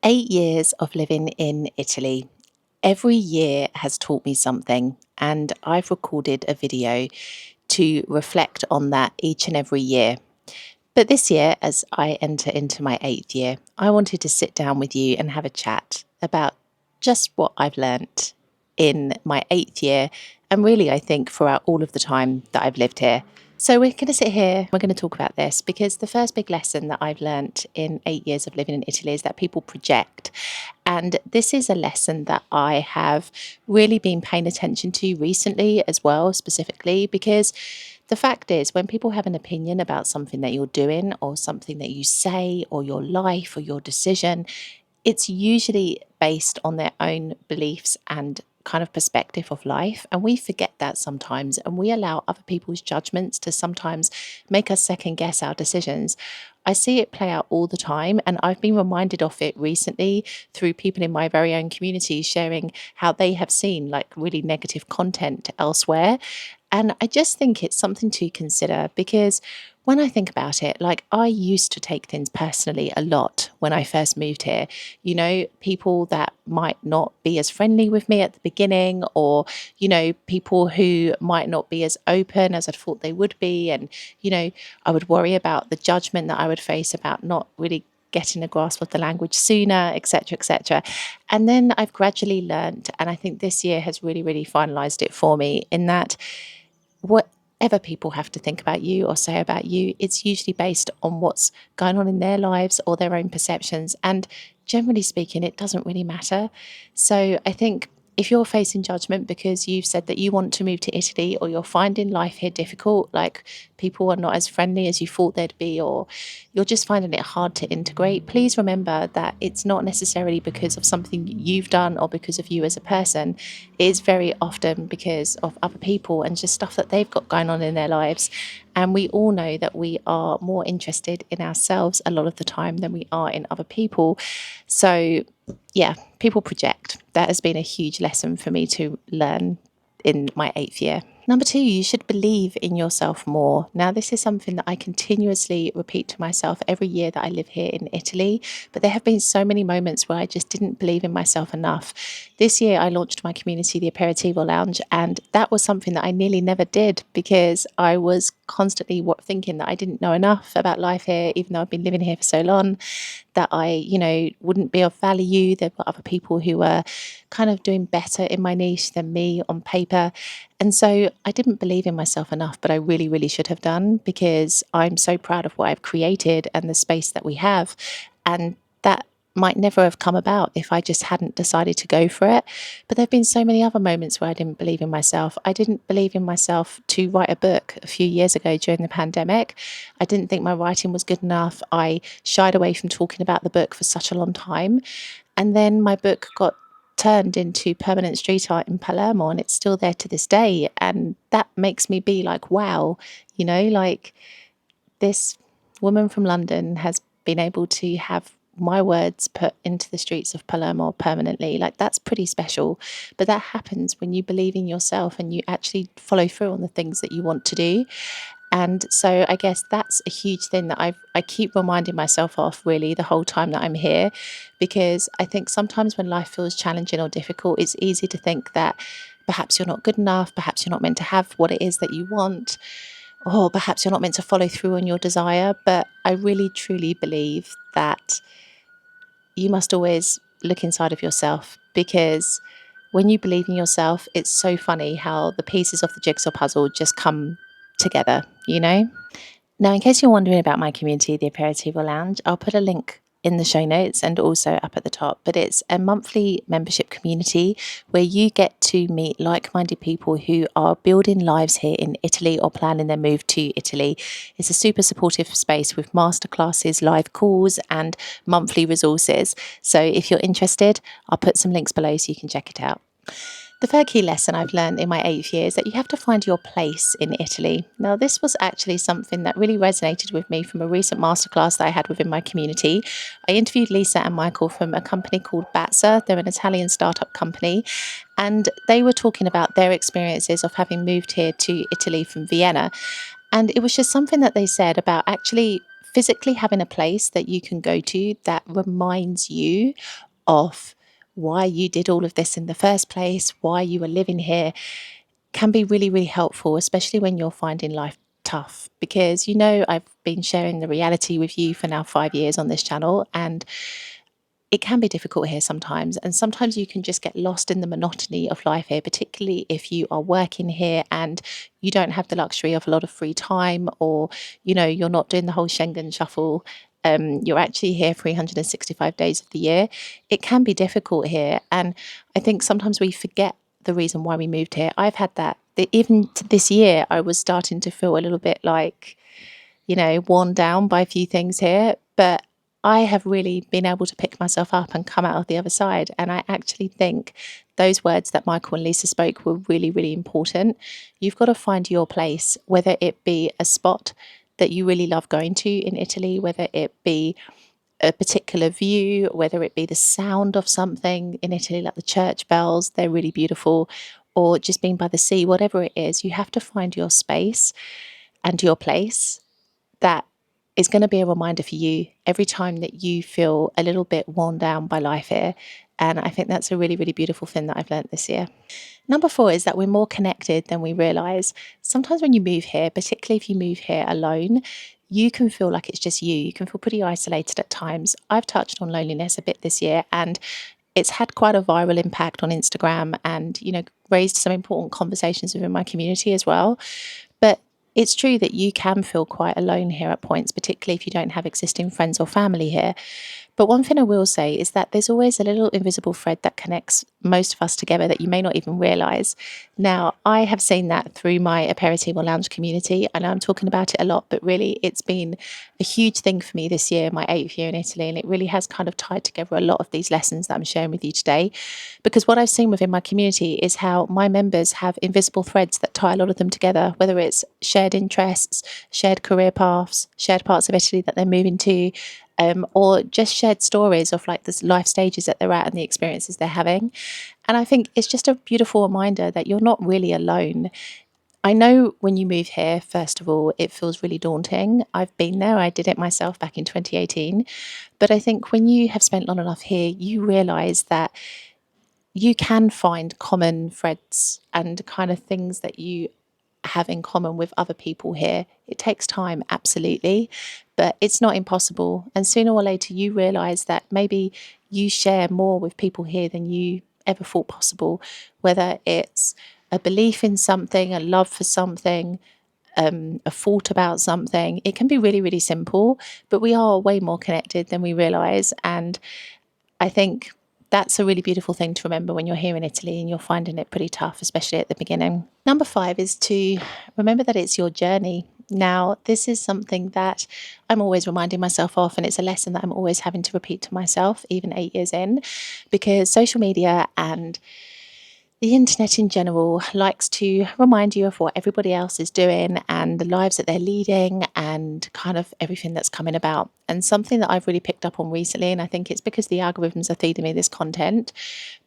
8 years of living in Italy. Every year has taught me something, and I've recorded a video to reflect on that each and every year. But this year, as I enter into my 8th year, I wanted to sit down with you and have a chat about just what I've learnt in my 8th year, and really, I think, throughout all of the time that I've lived here. So, we're going to sit here, we're going to talk about this because the first big lesson that I've learnt in 8 years of living in Italy is that people project. And this is a lesson that I have really been paying attention to recently as well, specifically because the fact is, when people have an opinion about something that you're doing or something that you say or your life or your decision, it's usually based on their own beliefs and kind of perspective of life. And we forget that sometimes, and we allow other people's judgments to sometimes make us second guess our decisions. I see it play out all the time, and I've been reminded of it recently through people in my very own community sharing how they have seen like really negative content elsewhere. And I just think it's something to consider because when I think about it, like I used to take things personally a lot when I first moved here. People that might not be as friendly with me at the beginning, or, people who might not be as open as I thought they would be. And, I would worry about the judgment that I would face about not really getting a grasp of the language sooner, etc., etc. And then I've gradually learned, and I think this year has really, really finalized it for me in that whatever people have to think about you or say about you, it's usually based on what's going on in their lives or their own perceptions. And generally speaking, it doesn't really matter. So I think if you're facing judgment because you've said that you want to move to Italy, or you're finding life here difficult, like people are not as friendly as you thought they'd be, or you're just finding it hard to integrate, please remember that it's not necessarily because of something you've done or because of you as a person. It is very often because of other people and just stuff that they've got going on in their lives. And we all know that we are more interested in ourselves a lot of the time than we are in other people. So, yeah, people project. That has been a huge lesson for me to learn in my 8th year. Number two, you should believe in yourself more. Now, this is something that I continuously repeat to myself every year that I live here in Italy, but there have been so many moments where I just didn't believe in myself enough. This year, I launched my community, the Aperitivo Lounge, and that was something that I nearly never did because I was constantly thinking that I didn't know enough about life here, even though I've been living here for so long, that I wouldn't be of value. There were other people who were kind of doing better in my niche than me on paper. And so I didn't believe in myself enough, but I really, really should have done because I'm so proud of what I've created and the space that we have. And that might never have come about if I just hadn't decided to go for it. But there have been so many other moments where I didn't believe in myself. I didn't believe in myself to write a book a few years ago during the pandemic. I didn't think my writing was good enough. I shied away from talking about the book for such a long time. And then my book got turned into permanent street art in Palermo, and it's still there to this day. And that makes me be like, wow, like this woman from London has been able to have my words put into the streets of Palermo permanently. Like, that's pretty special. But that happens when you believe in yourself and you actually follow through on the things that you want to do. And so I guess that's a huge thing that I keep reminding myself of really the whole time that I'm here, because I think sometimes when life feels challenging or difficult, it's easy to think that perhaps you're not good enough, perhaps you're not meant to have what it is that you want, or perhaps you're not meant to follow through on your desire. But I really truly believe that you must always look inside of yourself, because when you believe in yourself, it's so funny how the pieces of the jigsaw puzzle just come together. Now, in case you're wondering about my community, the Aperitivo Lounge, I'll put a link in the show notes and also up at the top. But it's a monthly membership community where you get to meet like-minded people who are building lives here in Italy or planning their move to Italy. It's a super supportive space with masterclasses, live calls, and monthly resources. So if you're interested, I'll put some links below so you can check it out. The third key lesson I've learned in my 8th year is that you have to find your place in Italy. Now, this was actually something that really resonated with me from a recent masterclass that I had within my community. I interviewed Lisa and Michael from a company called Batza. They're an Italian startup company, and they were talking about their experiences of having moved here to Italy from Vienna. And it was just something that they said about actually physically having a place that you can go to that reminds you of why you did all of this in the first place, why you were living here, can be really, really helpful, especially when you're finding life tough. Because, I've been sharing the reality with you for now 5 years on this channel, and it can be difficult here sometimes. And sometimes you can just get lost in the monotony of life here, particularly if you are working here and you don't have the luxury of a lot of free time, or, you're not doing the whole Schengen shuffle. You're actually here 365 days of the year. It can be difficult here. And I think sometimes we forget the reason why we moved here. I've had that. Even this year, I was starting to feel a little bit like, worn down by a few things here. But I have really been able to pick myself up and come out of the other side. And I actually think those words that Michael and Lisa spoke were really, really important. You've got to find your place, whether it be a spot that you really love going to in Italy, whether it be a particular view, whether it be the sound of something in Italy, like the church bells, they're really beautiful, or just being by the sea, whatever it is, you have to find your space and your place that is going to be a reminder for you every time that you feel a little bit worn down by life here. And I think that's a really, really beautiful thing that I've learned this year. Number 4 is that we're more connected than we realise. Sometimes when you move here, particularly if you move here alone, you can feel like it's just you. You can feel pretty isolated at times. I've touched on loneliness a bit this year, and it's had quite a viral impact on Instagram and, raised some important conversations within my community as well. But it's true that you can feel quite alone here at points, particularly if you don't have existing friends or family here. But one thing I will say is that there's always a little invisible thread that connects most of us together that you may not even realise. Now, I have seen that through my aperitivo lounge community. I know I'm talking about it a lot, but really it's been a huge thing for me this year, my 8th year in Italy, and it really has kind of tied together a lot of these lessons that I'm sharing with you today. Because what I've seen within my community is how my members have invisible threads that tie a lot of them together, whether it's shared interests, shared career paths, shared parts of Italy that they're moving to, or just shared stories of like the life stages that they're at and the experiences they're having. And I think it's just a beautiful reminder that you're not really alone. I know when you move here, first of all, it feels really daunting. I've been there. I did it myself back in 2018. But I think when you have spent long enough here, you realise that you can find common threads and kind of things that you have in common with other people here. It takes time, absolutely, but it's not impossible. And sooner or later, you realise that maybe you share more with people here than you ever thought possible, whether it's a belief in something, a love for something, a thought about something. It can be really, really simple, but we are way more connected than we realise. And I think that's a really beautiful thing to remember when you're here in Italy and you're finding it pretty tough, especially at the beginning. Number 5 is to remember that it's your journey. Now, this is something that I'm always reminding myself of, and it's a lesson that I'm always having to repeat to myself, even 8 years in, because social media and the internet in general likes to remind you of what everybody else is doing and the lives that they're leading and kind of everything that's coming about. And something that I've really picked up on recently, and I think it's because the algorithms are feeding me this content,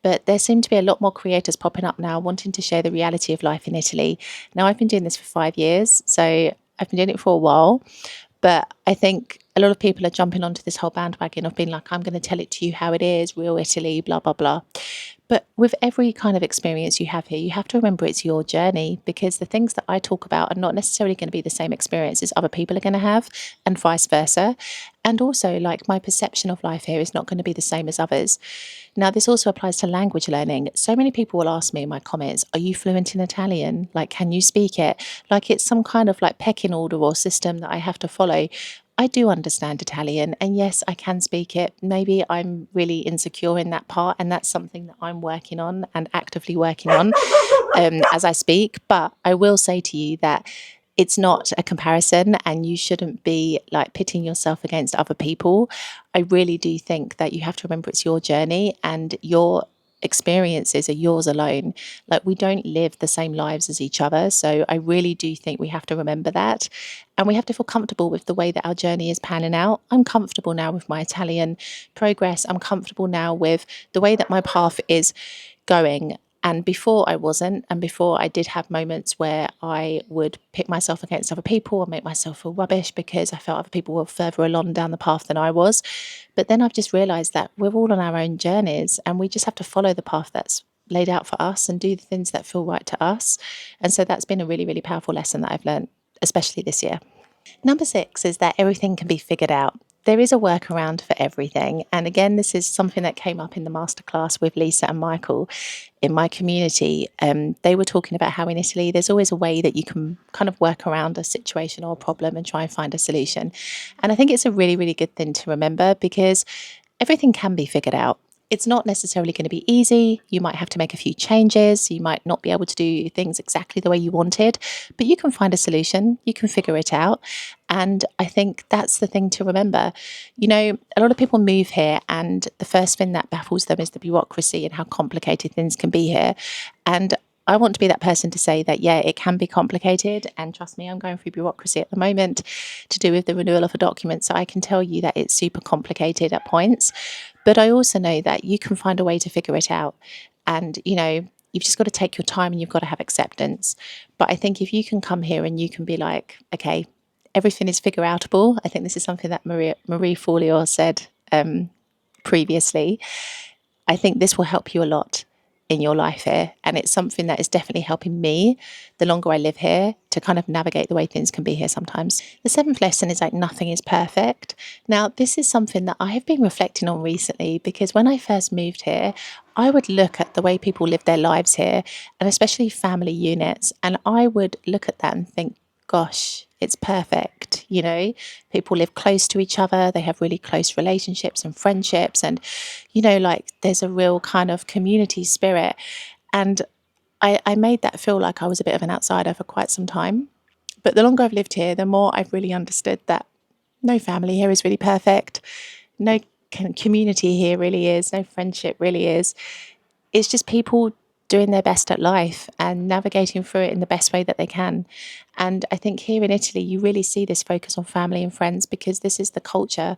but there seem to be a lot more creators popping up now wanting to share the reality of life in Italy. Now, I've been doing this for 5 years, so I've been doing it for a while. But I think a lot of people are jumping onto this whole bandwagon of being like, I'm going to tell it to you how it is, real Italy, blah, blah, blah. But with every kind of experience you have here, you have to remember it's your journey, because the things that I talk about are not necessarily going to be the same experiences other people are going to have, and vice versa. And also, like, my perception of life here is not going to be the same as others. Now, this also applies to language learning. So many people will ask me in my comments, are you fluent in Italian? Like, can you speak it? Like it's some kind of like pecking order or system that I have to follow. I do understand Italian, and yes, I can speak it. Maybe I'm really insecure in that part, and that's something that I'm working on and actively working on as I speak. But I will say to you that it's not a comparison, and you shouldn't be like pitting yourself against other people. I really do think that you have to remember it's your journey and your experiences are yours alone. Like, we don't live the same lives as each other. So I really do think we have to remember that. And we have to feel comfortable with the way that our journey is panning out. I'm comfortable now with my Italian progress. I'm comfortable now with the way that my path is going. And before I wasn't, and before I did have moments where I would pit myself against other people and make myself feel rubbish because I felt other people were further along down the path than I was. But then I've just realised that we're all on our own journeys and we just have to follow the path that's laid out for us and do the things that feel right to us. And so that's been a really, really powerful lesson that I've learned, especially this year. Number 6 is that everything can be figured out. There is a workaround for everything. And again, this is something that came up in the masterclass with Lisa and Michael in my community. They were talking about how in Italy, there's always a way that you can kind of work around a situation or a problem and try and find a solution. And I think it's a really, really good thing to remember because everything can be figured out. It's not necessarily going to be easy. You might have to make a few changes. You might not be able to do things exactly the way you wanted, but you can find a solution. You can figure it out. And I think that's the thing to remember. You know, a lot of people move here, and the first thing that baffles them is the bureaucracy and how complicated things can be here. And I want to be that person to say that, yeah, it can be complicated. And trust me, I'm going through bureaucracy at the moment to do with the renewal of a document. So I can tell you that it's super complicated at points. But I also know that you can find a way to figure it out. And, you know, you've just got to take your time and you've got to have acceptance. But I think if you can come here and you can be like, okay, everything is figure outable. I think this is something that Marie Forleo said previously. I think this will help you a lot in your life here. And it's something that is definitely helping me the longer I live here to kind of navigate the way things can be here sometimes. The 7th lesson is like nothing is perfect. Now, this is something that I have been reflecting on recently because when I first moved here, I would look at the way people live their lives here and especially family units. And I would look at that and think, gosh, it's perfect. You know, people live close to each other. They have really close relationships and friendships. And, you know, like there's a real kind of community spirit. And I made that feel like I was a bit of an outsider for quite some time. But the longer I've lived here, the more I've really understood that no family here is really perfect. No community here really is. No friendship really is. It's just people doing their best at life and navigating through it in the best way that they can. And I think here in Italy, you really see this focus on family and friends because this is the culture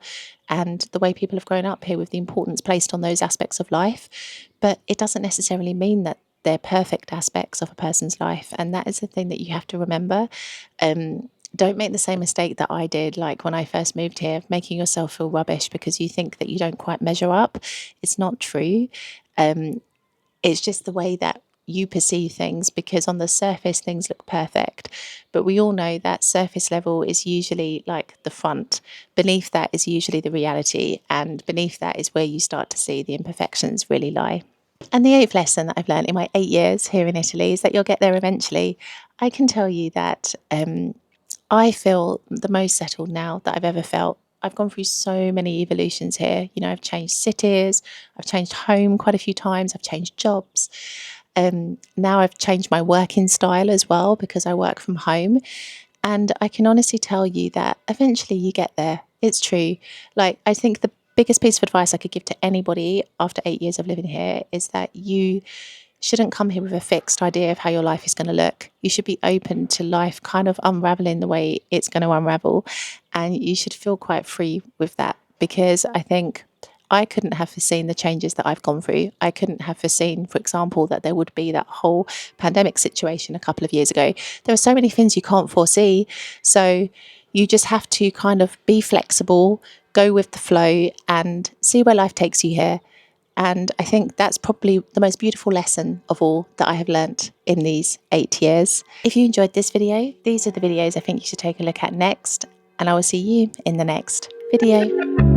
and the way people have grown up here with the importance placed on those aspects of life. But it doesn't necessarily mean that they're perfect aspects of a person's life. And that is the thing that you have to remember. Don't make the same mistake that I did, like when I first moved here, making yourself feel rubbish because you think that you don't quite measure up. It's not true. It's just the way that you perceive things because on the surface things look perfect, but we all know that surface level is usually like the front. Beneath that is usually the reality, and beneath that is where you start to see the imperfections really lie. And the 8th lesson that I've learned in my 8 years here in Italy is that you'll get there eventually. I can tell you that I feel the most settled now that I've ever felt. I've gone through so many evolutions here. You know, I've changed cities, I've changed home quite a few times, I've changed jobs. Now I've changed my working style as well because I work from home. And I can honestly tell you that eventually you get there. It's true. Like, I think the biggest piece of advice I could give to anybody after 8 years of living here is that you shouldn't come here with a fixed idea of how your life is going to look. You should be open to life kind of unraveling the way it's going to unravel. And you should feel quite free with that because I think I couldn't have foreseen the changes that I've gone through. I couldn't have foreseen, for example, that there would be that whole pandemic situation a couple of years ago. There are so many things you can't foresee. So you just have to kind of be flexible, go with the flow and see where life takes you here. And I think that's probably the most beautiful lesson of all that I have learnt in these 8 years. If you enjoyed this video, these are the videos I think you should take a look at next. And I will see you in the next video.